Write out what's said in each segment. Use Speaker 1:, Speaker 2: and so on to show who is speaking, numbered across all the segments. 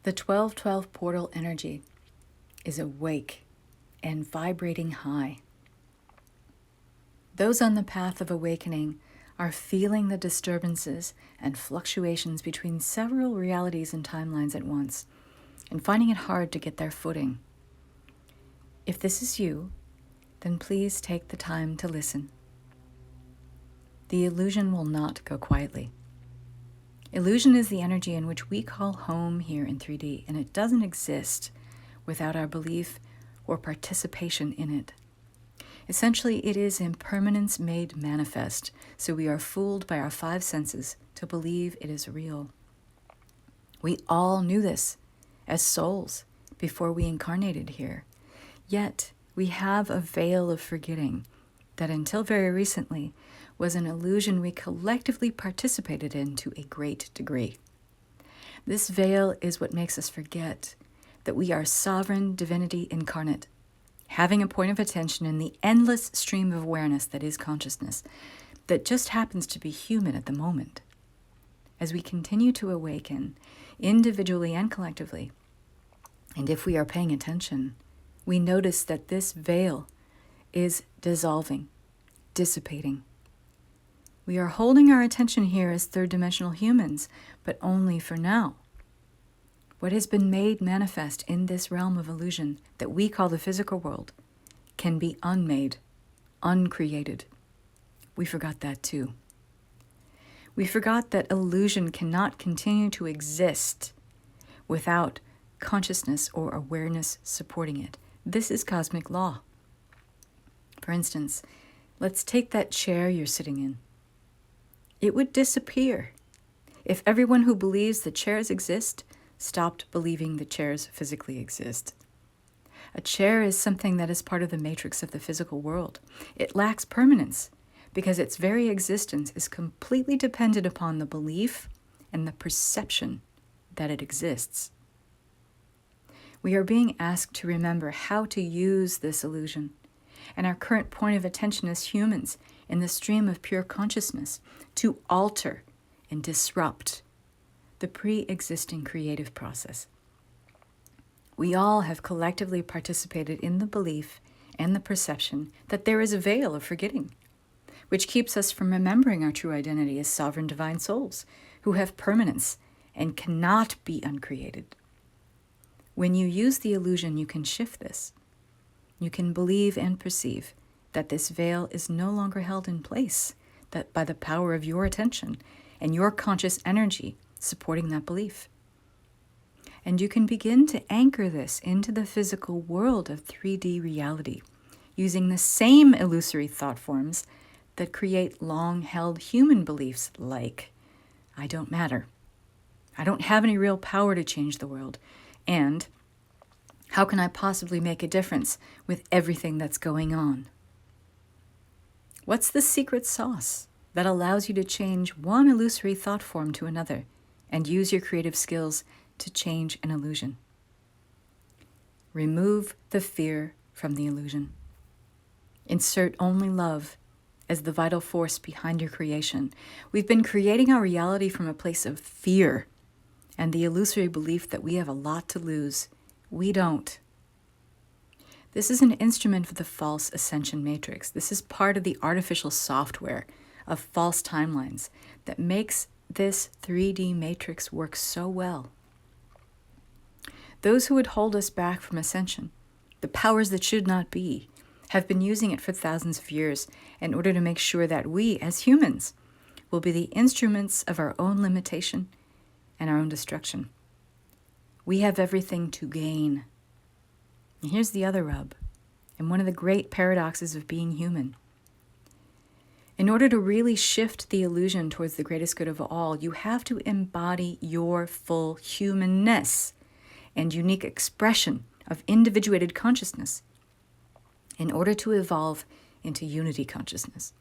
Speaker 1: The 1212 portal energy is awake and vibrating high. Those on the path of awakening are feeling the disturbances and fluctuations between several realities and timelines at once, and finding it hard to get their footing. If this is you, then please take the time to listen. The illusion will not go quietly. Illusion is the energy in which we call home here in 3D, and it doesn't exist without our belief or participation in it. Essentially, it is impermanence made manifest, so we are fooled by our five senses to believe it is real. We all knew this as souls before we incarnated here, yet we have a veil of forgetting that until very recently was an illusion we collectively participated in to a great degree. This veil is what makes us forget that we are sovereign divinity incarnate, having a point of attention in the endless stream of awareness that is consciousness, that just happens to be human at the moment. As we continue to awaken, individually and collectively, and if we are paying attention, we notice that this veil is dissolving, dissipating. We are holding our attention here as third-dimensional humans, but only for now. What has been made manifest in this realm of illusion that we call the physical world can be unmade, uncreated. We forgot that too. We forgot that illusion cannot continue to exist without consciousness or awareness supporting it. This is cosmic law. For instance, let's take that chair you're sitting in. It would disappear if everyone who believes that chairs exist stopped believing that chairs physically exist. A chair is something that is part of the matrix of the physical world. It lacks permanence because its very existence is completely dependent upon the belief and the perception that it exists. We are being asked to remember how to use this illusion, and our current point of attention as humans in the stream of pure consciousness to alter and disrupt the pre-existing creative process. We all have collectively participated in the belief and the perception that there is a veil of forgetting, which keeps us from remembering our true identity as sovereign divine souls who have permanence and cannot be uncreated. When you use the illusion, you can shift this. You can believe and perceive that this veil is no longer held in place, that by the power of your attention and your conscious energy supporting that belief. And you can begin to anchor this into the physical world of 3D reality, using the same illusory thought forms that create long-held human beliefs like, I don't matter, I don't have any real power to change the world, and how can I possibly make a difference with everything that's going on? What's the secret sauce that allows you to change one illusory thought form to another and use your creative skills to change an illusion? Remove the fear from the illusion. Insert only love as the vital force behind your creation. We've been creating our reality from a place of fear and the illusory belief that we have a lot to lose. We don't. This is an instrument for the false ascension matrix. This is part of the artificial software of false timelines that makes this 3D matrix work so well. Those who would hold us back from ascension, the powers that should not be, have been using it for thousands of years in order to make sure that we, as humans, will be the instruments of our own limitation and our own destruction. We have everything to gain. And here's the other rub, and one of the great paradoxes of being human. In order to really shift the illusion towards the greatest good of all, you have to embody your full humanness and unique expression of individuated consciousness in order to evolve into unity consciousness,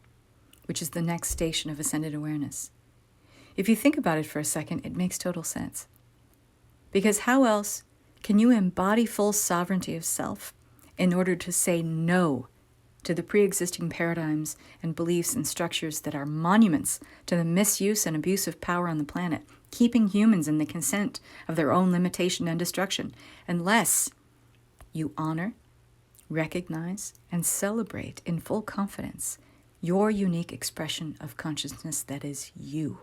Speaker 1: which is the next station of ascended awareness. If you think about it for a second, it makes total sense. Because how else can you embody full sovereignty of self in order to say no to the pre-existing paradigms and beliefs and structures that are monuments to the misuse and abuse of power on the planet keeping humans in the consent of their own limitation and destruction, unless you honor, recognize, and celebrate in full confidence your unique expression of consciousness that is you.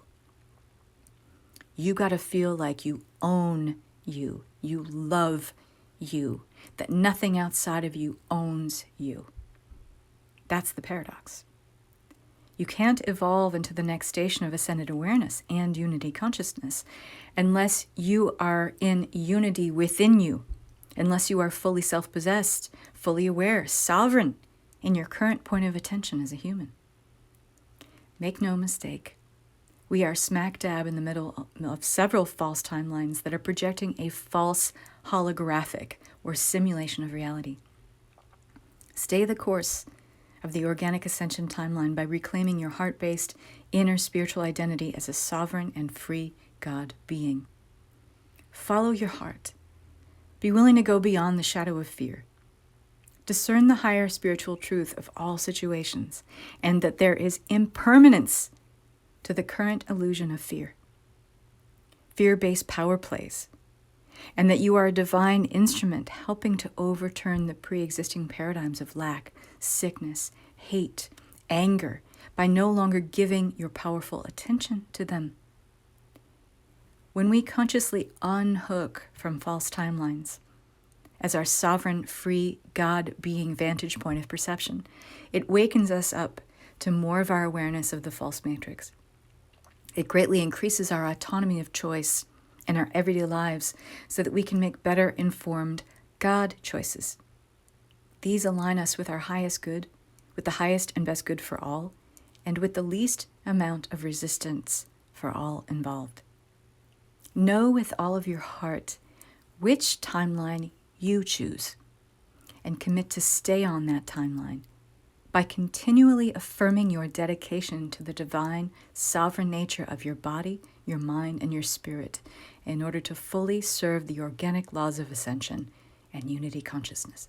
Speaker 1: You got to feel like you own you, you love you, that nothing outside of you owns you. That's the paradox. You can't evolve into the next station of ascended awareness and unity consciousness unless you are in unity within you, unless you are fully self-possessed, fully aware, sovereign in your current point of attention as a human. Make no mistake, we are smack dab in the middle of several false timelines that are projecting a false holographic or simulation of reality. Stay the course of the organic ascension timeline by reclaiming your heart-based inner spiritual identity as a sovereign and free God being. Follow your heart. Be willing to go beyond the shadow of fear. Discern the higher spiritual truth of all situations, and that there is impermanence to the current illusion of fear. Fear-based power plays, and that you are a divine instrument helping to overturn the pre-existing paradigms of lack, sickness, hate, anger, by no longer giving your powerful attention to them. When we consciously unhook from false timelines as our sovereign, free, God-being vantage point of perception, it wakens us up to more of our awareness of the false matrix. It greatly increases our autonomy of choice in our everyday lives so that we can make better informed God choices. These align us with our highest good, with the highest and best good for all, and with the least amount of resistance for all involved. Know with all of your heart which timeline you choose, and commit to stay on that timeline by continually affirming your dedication to the divine, sovereign nature of your body, your mind, and your spirit in order to fully serve the organic laws of ascension and unity consciousness.